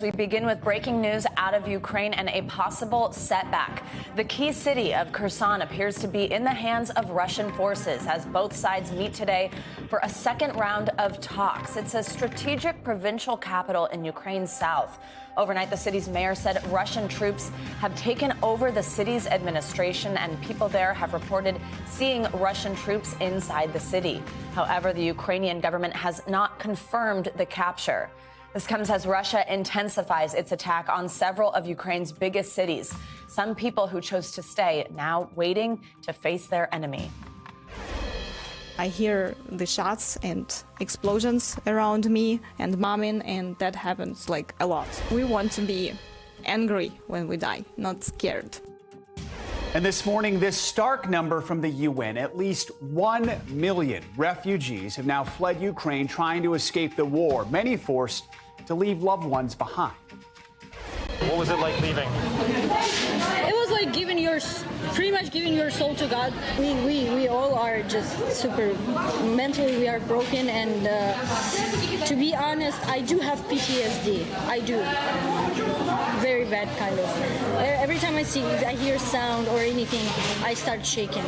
We begin with breaking news out of Ukraine and a possible setback. The key city of Kherson appears to be in the hands of Russian forces as both sides meet today for a second round of talks. It's a strategic provincial capital in Ukraine's south. Overnight, the city's mayor said Russian troops have taken over the city's administration, and people there have reported seeing Russian troops inside the city. However, the Ukrainian government has not confirmed the capture. This comes as Russia intensifies its attack on several of Ukraine's biggest cities. Some people who chose to stay now waiting to face their enemy. I hear the shots and explosions around me and bombing, and that happens like a lot. We want to be angry when we die, not scared. And this morning, this stark number from the UN, at least 1 million refugees have now fled Ukraine trying to escape the war, many forced to leave loved ones behind. What was it like leaving? It was like pretty much giving your soul to God. We all are just super, mentally we are broken, and to be honest, I do have PTSD. I do. Very bad kind of. Every time I hear sound or anything, I start shaking.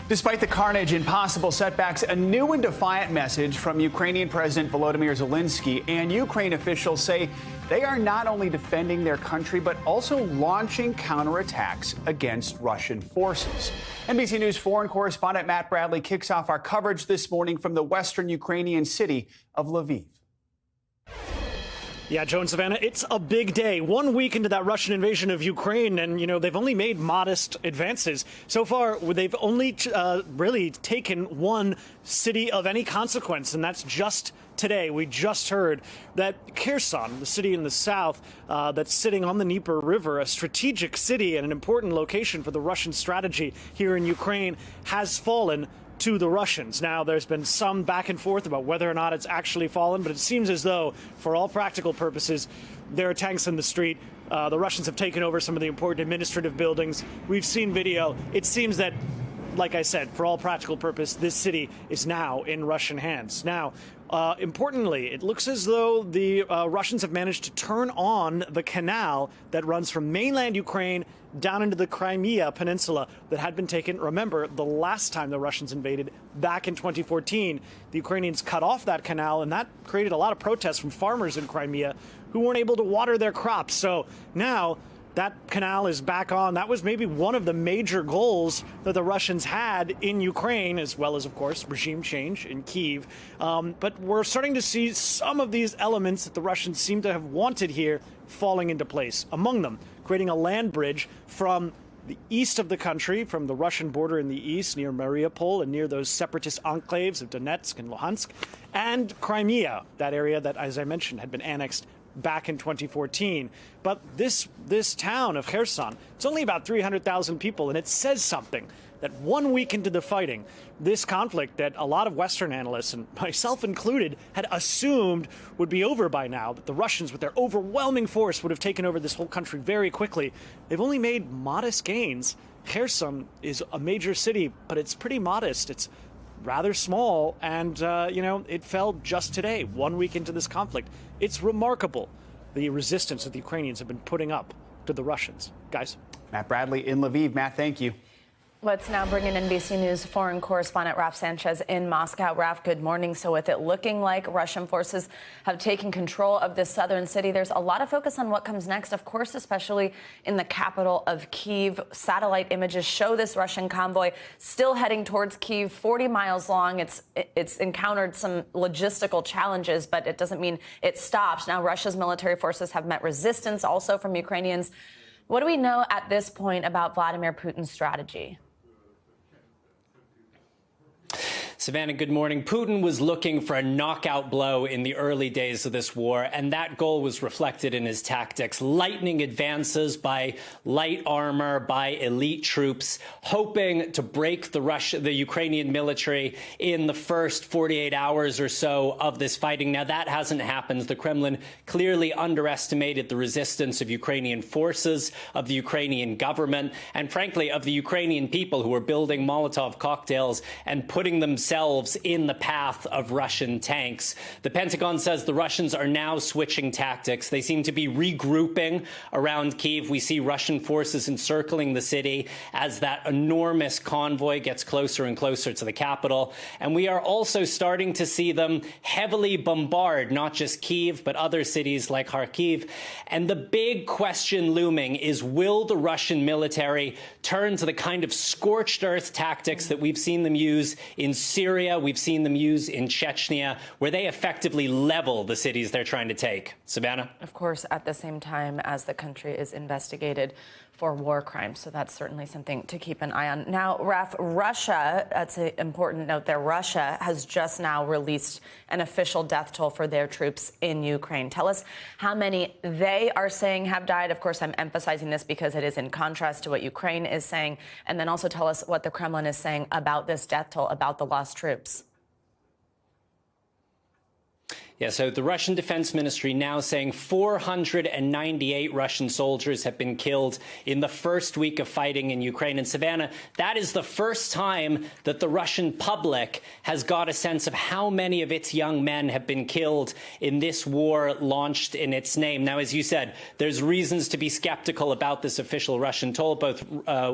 Despite the carnage and possible setbacks, a new and defiant message from Ukrainian President Volodymyr Zelensky, and Ukraine officials say they are not only defending their country, but also launching counterattacks against Russian forces. NBC News foreign correspondent Matt Bradley kicks off our coverage this morning from the western Ukrainian city of Lviv. Yeah, Joe and Savannah, it's a big day. 1 week into that Russian invasion of Ukraine, and, they've only made modest advances. So far, they've only really taken one city of any consequence, and that's just today. We just heard that Kherson, the city in the south that's sitting on the Dnieper River, a strategic city and an important location for the Russian strategy here in Ukraine, has fallen to the Russians. Now, there's been some back and forth about whether or not it's actually fallen, but it seems as though, for all practical purposes, there are tanks in the street. The Russians have taken over some of the important administrative buildings. We've seen video. It seems that, like I said, for all practical purpose, this city is now in Russian hands. Now, importantly, it looks as though the Russians have managed to turn on the canal that runs from mainland Ukraine down into the Crimea Peninsula that had been taken. Remember, the last time the Russians invaded, back in 2014, the Ukrainians cut off that canal, and that created a lot of protests from farmers in Crimea who weren't able to water their crops. So now that canal is back on. That was maybe one of the major goals that the Russians had in Ukraine, as well as, of course, regime change in Kyiv. But we're starting to see some of these elements that the Russians seem to have wanted here falling into place. Among them, creating a land bridge from the east of the country, from the Russian border in the east near Mariupol and near those separatist enclaves of Donetsk and Luhansk, and Crimea, that area that, as I mentioned, had been annexed back in 2014. But this town of Kherson, it's only about 300,000 people, and it says something that 1 week into the fighting, this conflict that a lot of Western analysts, and myself included, had assumed would be over by now, that the Russians, with their overwhelming force, would have taken over this whole country very quickly. They've only made modest gains. Kherson is a major city, but it's pretty modest. It's rather small, and, it fell just today, 1 week into this conflict. It's remarkable, the resistance that the Ukrainians have been putting up to the Russians. Guys. Matt Bradley in Lviv. Matt, thank you. Let's now bring in NBC News foreign correspondent Raf Sanchez in Moscow. Raf, good morning. So with it looking like Russian forces have taken control of this southern city, there's a lot of focus on what comes next, of course, especially in the capital of Kyiv. Satellite images show this Russian convoy still heading towards Kyiv, 40 miles long. It's encountered some logistical challenges, but it doesn't mean it stops. Now, Russia's military forces have met resistance also from Ukrainians. What do we know at this point about Vladimir Putin's strategy? Savannah, good morning. Putin was looking for a knockout blow in the early days of this war, and that goal was reflected in his tactics. Lightning advances by light armor, by elite troops, hoping to break the Ukrainian military in the first 48 hours or so of this fighting. Now, that hasn't happened. The Kremlin clearly underestimated the resistance of Ukrainian forces, of the Ukrainian government, and frankly, of the Ukrainian people who are building Molotov cocktails and putting themselves themselves in the path of Russian tanks. The Pentagon says the Russians are now switching tactics. They seem to be regrouping around Kyiv. We see Russian forces encircling the city as that enormous convoy gets closer and closer to the capital. And we are also starting to see them heavily bombard not just Kyiv, but other cities like Kharkiv. And the big question looming is, will the Russian military turn to the kind of scorched earth tactics that we've seen them use in Syria, we've seen them use in Chechnya, where they effectively level the cities they're trying to take? Savannah? Of course, at the same time as the country is investigated for war crimes. So that's certainly something to keep an eye on. Now, Raf, Russia, that's an important note there. Russia has just now released an official death toll for their troops in Ukraine. Tell us how many they are saying have died. Of course, I'm emphasizing this because it is in contrast to what Ukraine is saying. And then also tell us what the Kremlin is saying about this death toll, about the lost troops. Yeah, so the Russian Defense Ministry now saying 498 Russian soldiers have been killed in the first week of fighting in Ukraine. And Savannah, that is the first time that the Russian public has got a sense of how many of its young men have been killed in this war launched in its name. Now, as you said, there's reasons to be skeptical about this official Russian toll. Both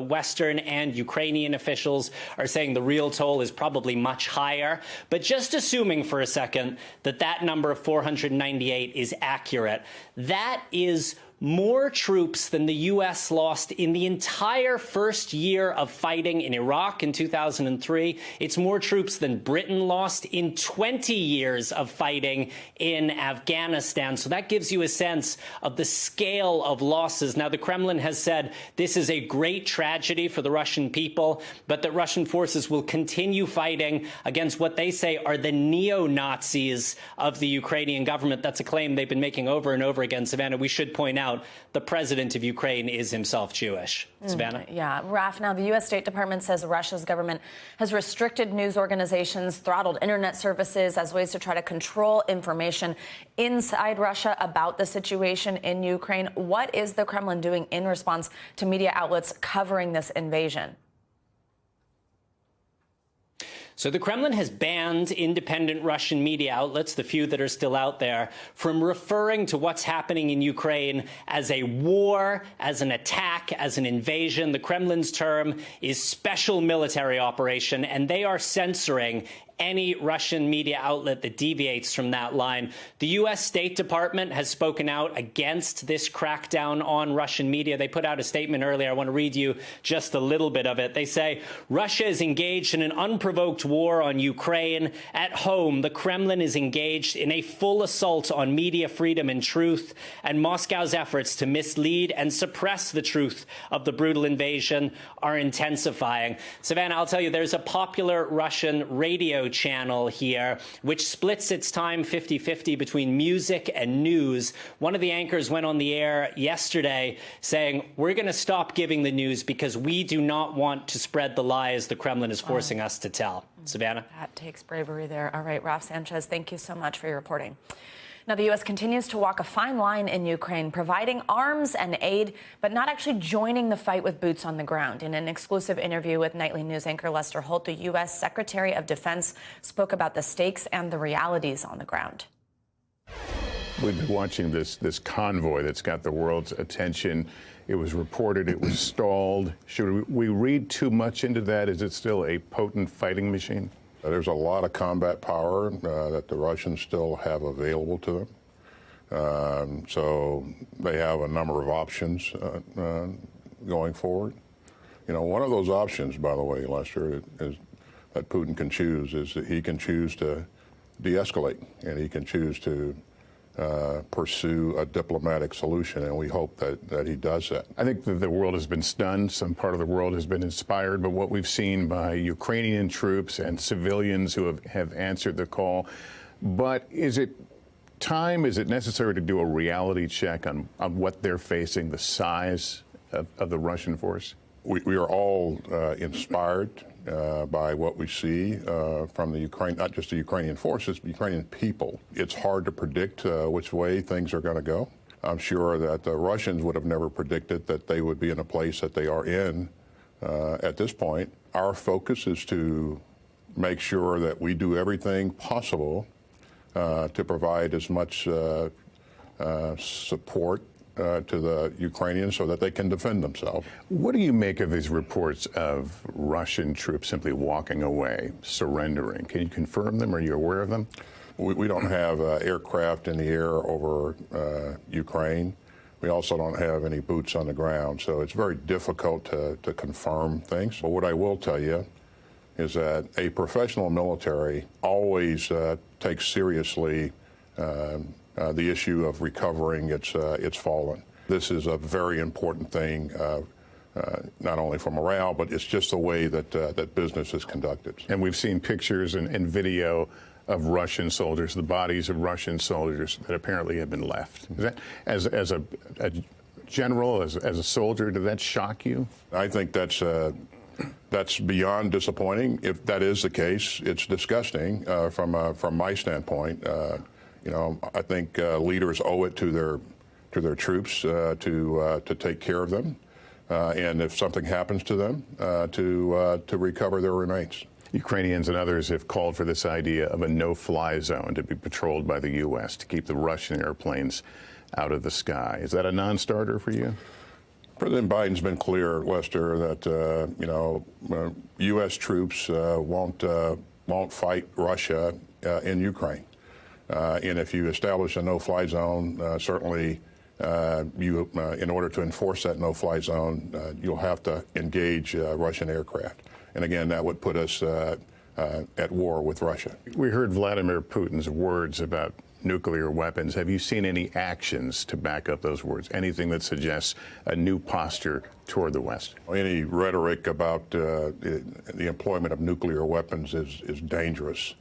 Western and Ukrainian officials are saying the real toll is probably much higher. But just assuming for a second that that number of 498 is accurate, that is more troops than the U.S. lost in the entire first year of fighting in Iraq in 2003. It's more troops than Britain lost in 20 years of fighting in Afghanistan. So that gives you a sense of the scale of losses. Now, the Kremlin has said this is a great tragedy for the Russian people, but that Russian forces will continue fighting against what they say are the neo-Nazis of the Ukrainian government. That's a claim they've been making over and over again. Savannah, we should point out the president of Ukraine is himself Jewish. Savannah? Yeah. Raf, now the U.S. State Department says Russia's government has restricted news organizations, throttled internet services as ways to try to control information inside Russia about the situation in Ukraine. What is the Kremlin doing in response to media outlets covering this invasion? So the Kremlin has banned independent Russian media outlets, the few that are still out there, from referring to what's happening in Ukraine as a war, as an attack, as an invasion. The Kremlin's term is special military operation, and they are censoring any Russian media outlet that deviates from that line. The U.S. State Department has spoken out against this crackdown on Russian media. They put out a statement earlier. I want to read you just a little bit of it. They say, Russia is engaged in an unprovoked war on Ukraine. At home, the Kremlin is engaged in a full assault on media freedom and truth, and Moscow's efforts to mislead and suppress the truth of the brutal invasion are intensifying. Savannah, I'll tell you, there's a popular Russian radio channel here, which splits its time 50-50 between music and news. One of the anchors went on the air yesterday saying, we're going to stop giving the news because we do not want to spread the lies the Kremlin is forcing us to tell. Savannah? That takes bravery there. All right, Raf Sanchez, thank you so much for your reporting. Now, the U.S. continues to walk a fine line in Ukraine, providing arms and aid, but not actually joining the fight with boots on the ground. In an exclusive interview with nightly news anchor Lester Holt, the U.S. Secretary of Defense spoke about the stakes and the realities on the ground. We've been watching this convoy that's got the world's attention. It was reported it was stalled. Should we read too much into that? Is it still a potent fighting machine? There's a lot of combat power that the Russians still have available to them. So they have a number of options going forward. You know, one of those options, by the way, Lester, is that Putin can choose is that he can choose to de-escalate, and he can choose to pursue a diplomatic solution, and we hope that he does that. I think that the world has been stunned. Some part of the world has been inspired by what we've seen by Ukrainian troops and civilians who have answered the call. But is it time, is it necessary to do a reality check on what they're facing, the size of the Russian force? We are all inspired by what we see from the Ukraine, not just the Ukrainian forces, but Ukrainian people. It's hard to predict which way things are going to go. I'm sure that the Russians would have never predicted that they would be in a place that they are in at this point. Our focus is to make sure that we do everything possible to provide as much support to the Ukrainians so that they can defend themselves. What do you make of these reports of Russian troops simply walking away, surrendering? Can you confirm them? Are you aware of them? We don't have aircraft in the air over Ukraine. We also don't have any boots on the ground, so it's very difficult to confirm things. But what I will tell you is that a professional military always takes seriously the issue of recovering its fallen. This is a very important thing, not only for morale, but it's just the way that business is conducted. And we've seen pictures and video of Russian soldiers, the bodies of Russian soldiers that apparently have been left. Is that, as a general, as a soldier, did that shock you? I think that's beyond disappointing. If that is the case, it's disgusting from my standpoint. You know, I think leaders owe it to their troops to take care of them, and if something happens to them, to recover their remains. Ukrainians and others have called for this idea of a no-fly zone to be patrolled by the U.S. to keep the Russian airplanes out of the sky. Is that a non-starter for you? President Biden's been clear, Lester, that you know, U.S. troops won't fight Russia in Ukraine, and if you establish a no-fly zone, certainly in order to enforce that no-fly zone, you'll have to engage Russian aircraft. And again, that would put us at war with Russia. We heard Vladimir Putin's words about nuclear weapons. Have you seen any actions to back up those words? Anything that suggests a new posture toward the West? Any rhetoric about the employment of nuclear weapons is dangerous,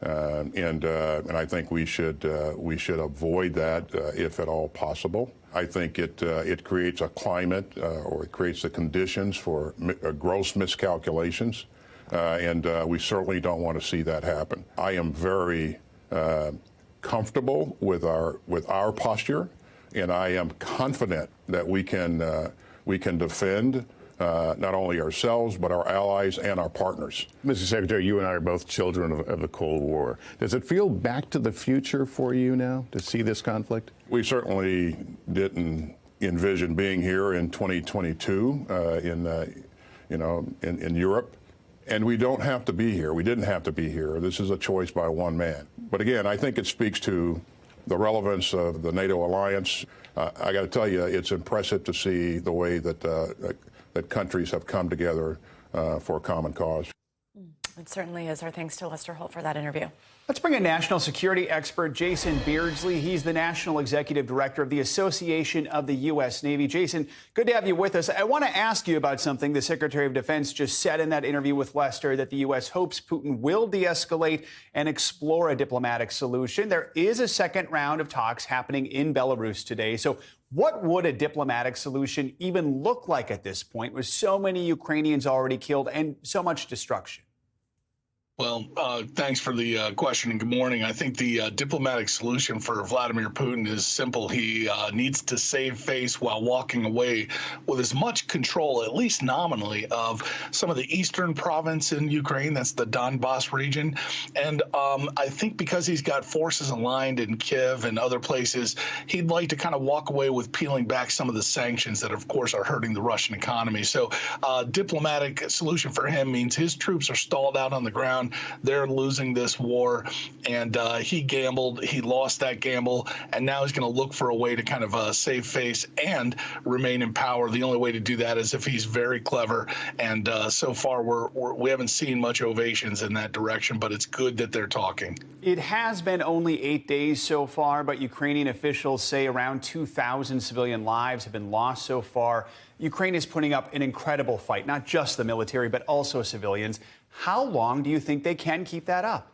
and I think we should avoid that if at all possible. I think it creates a climate or it creates the conditions for gross miscalculations, and we certainly don't want to see that happen. I am very comfortable with our posture, and I am confident that we can defend not only ourselves but our allies and our partners. Mr. Secretary, you and I are both children of the Cold War. Does it feel back to the future for you now to see this conflict? We certainly didn't envision being here in 2022 in Europe. And we don't have to be here. We didn't have to be here. This is a choice by one man. But again, I think it speaks to the relevance of the NATO alliance. I got to tell you, it's impressive to see the way that that countries have come together for a common cause. It certainly is. Our thanks to Lester Holt for that interview. Let's bring in national security expert Jason Beardsley. He's the National Executive Director of the Association of the U.S. Navy. Jason, good to have you with us. I want to ask you about something the Secretary of Defense just said in that interview with Lester, that the U.S. hopes Putin will de-escalate and explore a diplomatic solution. There is a second round of talks happening in Belarus today. So what would a diplomatic solution even look like at this point, with so many Ukrainians already killed and so much destruction? Well, thanks for the question, and good morning. I think the diplomatic solution for Vladimir Putin is simple. He needs to save face while walking away with as much control, at least nominally, of some of the eastern province in Ukraine. That's the Donbass region. And I think because he's got forces aligned in Kiev and other places, he'd like to kind of walk away with peeling back some of the sanctions that, of course, are hurting the Russian economy. So diplomatic solution for him means his troops are stalled out on the ground. They're losing this war, and he gambled. He lost that gamble, and now he's going to look for a way to kind of save face and remain in power. The only way to do that is if he's very clever, and so far we haven't seen much ovations in that direction, but it's good that they're talking. It has been only 8 days so far, but Ukrainian officials say around 2,000 civilian lives have been lost so far. Ukraine is putting up an incredible fight, not just the military, but also civilians. How long do you think they can keep that up?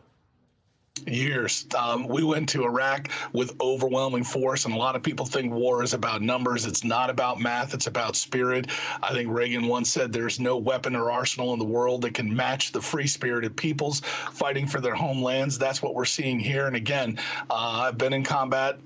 Years. We went to Iraq with overwhelming force, and a lot of people think war is about numbers. It's not about math. It's about spirit. I think Reagan once said there's no weapon or arsenal in the world that can match the free-spirited peoples fighting for their homelands. That's what we're seeing here. And again, I've been in combat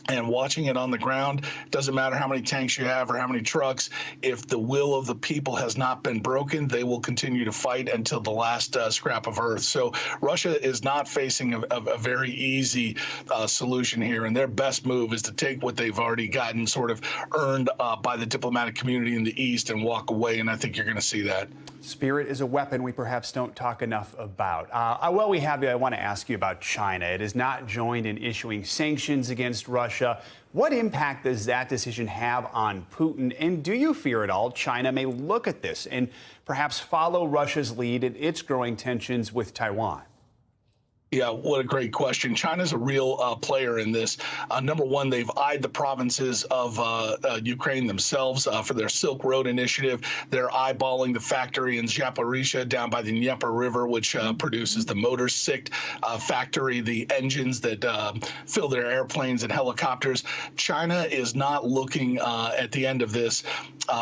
And watching it on the ground, doesn't matter how many tanks you have or how many trucks, if the will of the people has not been broken, they will continue to fight until the last scrap of earth. So Russia is not facing a very easy solution here, and their best move is to take what they've already gotten sort of earned by the diplomatic community in the East and walk away, and I think you're going to see that. Spirit is a weapon we perhaps don't talk enough about. While we have you, I want to ask you about China. It has not joined in issuing sanctions against Russia. What impact does that decision have on Putin? And do you fear at all China may look at this and perhaps follow Russia's lead in its growing tensions with Taiwan? Yeah, what a great question. China's a real player in this. Number one, they've eyed the provinces of Ukraine themselves for their Silk Road initiative. They're eyeballing the factory in Zaporizhia down by the Dnieper River, which produces the motor sicked factory, the engines that fill their airplanes and helicopters. China is not looking at the end of this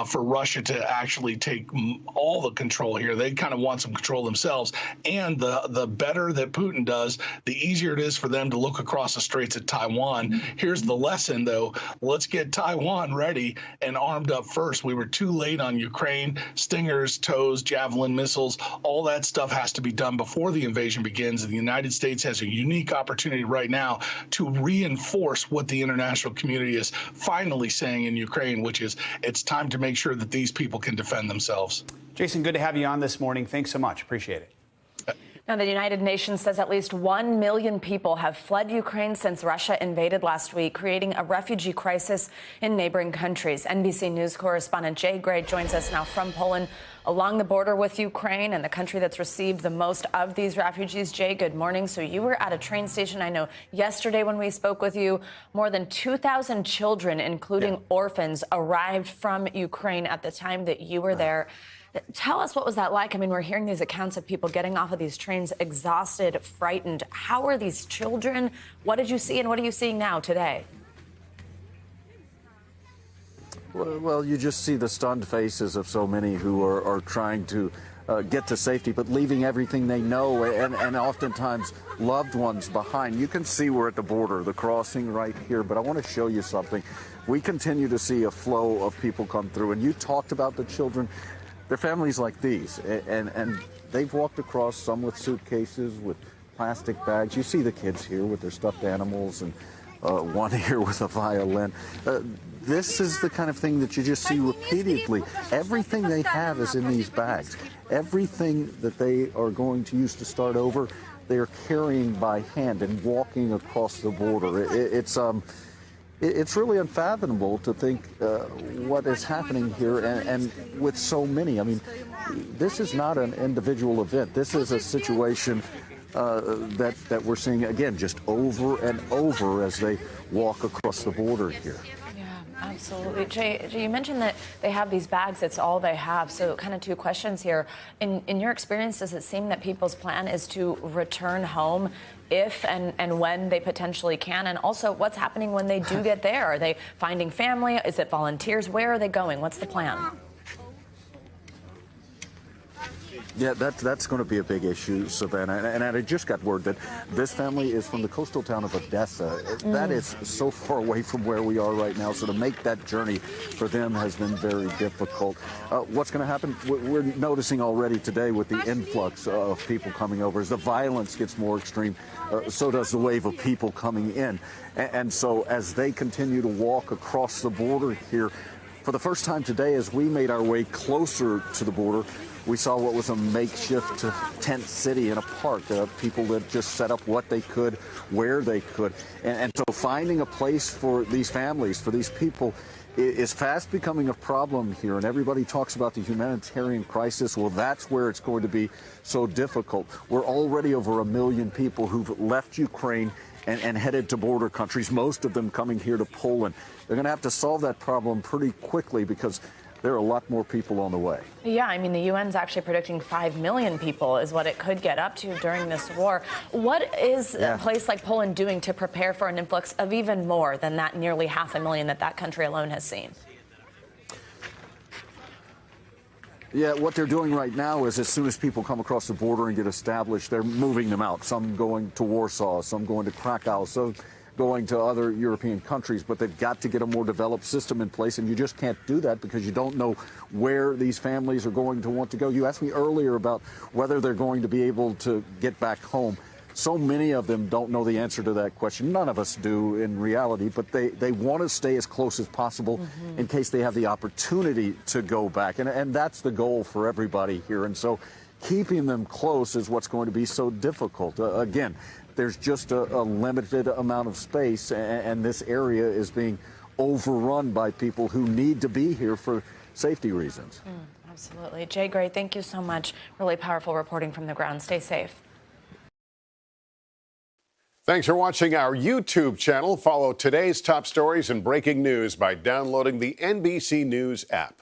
for Russia to actually take all the control here. They kind of want some control themselves. And the better that Putin does, the easier it is for them to look across the straits at Taiwan. Here's the lesson, though. Let's get Taiwan ready and armed up first. We were too late on Ukraine. Stingers, TOWs, Javelin missiles, all that stuff has to be done before the invasion begins. And the United States has a unique opportunity right now to reinforce what the international community is finally saying in Ukraine, which is it's time to make sure that these people can defend themselves. Jason, good to have you on this morning. Thanks so much. Appreciate it. Now, the United Nations says at least 1 million people have fled Ukraine since Russia invaded last week, creating a refugee crisis in neighboring countries. NBC News correspondent Jay Gray joins us now from Poland along the border with Ukraine and the country that's received the most of these refugees. Jay, good morning. So you were at a train station, I know, yesterday when we spoke with you. More than 2,000 children, including orphans, arrived from Ukraine at the time that you were there. Tell us, what was that like? I mean, we're hearing these accounts of people getting off of these trains exhausted, frightened. How are these children? What did you see, and what are you seeing now today? Well, you just see the stunned faces of so many who are trying to get to safety, but leaving everything they know and oftentimes loved ones behind. You can see we're at the border, the crossing right here, but I want to show you something. We continue to see a flow of people come through, and you talked about the children. They're families like these, and they've walked across, some with suitcases, with plastic bags. You see the kids here with their stuffed animals, and one here with a violin. This is the kind of thing that you just see repeatedly. Everything they have is in these bags. Everything that they are going to use to start over, they are carrying by hand and walking across the border. It's really unfathomable to think what is happening here, and with so many. I mean, this is not an individual event. This is a situation that we're seeing, again, just over and over as they walk across the border here. Absolutely. Jay, you mentioned that they have these bags. It's all they have. So kind of two questions here. In your experience, does it seem that people's plan is to return home if and when they potentially can? And also, what's happening when they do get there? Are they finding family? Is it volunteers? Where are they going? What's the plan? Yeah, that's going to be a big issue, Savannah. And I just got word that this family is from the coastal town of Odessa. That is so far away from where we are right now. So to make that journey for them has been very difficult. What's going to happen? We're noticing already today with the influx of people coming over. As the violence gets more extreme, so does the wave of people coming in. And so as they continue to walk across the border here, for the first time today, as we made our way closer to the border, we saw what was a makeshift tent city in a park. People that just set up what they could, where they could. And so finding a place for these families, for these people, is fast becoming a problem here. And everybody talks about the humanitarian crisis. Well, that's where it's going to be so difficult. We're already over 1 million people who've left Ukraine and headed to border countries, most of them coming here to Poland. They're going to have to solve that problem pretty quickly because there are a lot more people on the way. Yeah, I mean, the UN's actually predicting 5 million people is what it could get up to during this war. What is a place like Poland doing to prepare for an influx of even more than that nearly 500,000 that country alone has seen? Yeah, what they're doing right now is as soon as people come across the border and get established, they're moving them out. Some going to Warsaw, some going to Krakow. So going to other European countries, but they've got to get a more developed system in place, and you just can't do that because you don't know where these families are going to want to go. You asked me earlier about whether they're going to be able to get back home. So many of them don't know the answer to that question. None of us do in reality, but they want to stay as close as possible in case they have the opportunity to go back. And that's the goal for everybody here. And so keeping them close is what's going to be so difficult. Again, there's just a limited amount of space, and this area is being overrun by people who need to be here for safety reasons. Absolutely. Jay Gray, thank you so much. Really powerful reporting from the ground. Stay safe. Thanks for watching our YouTube channel. Follow today's top stories and breaking news by downloading the NBC News app.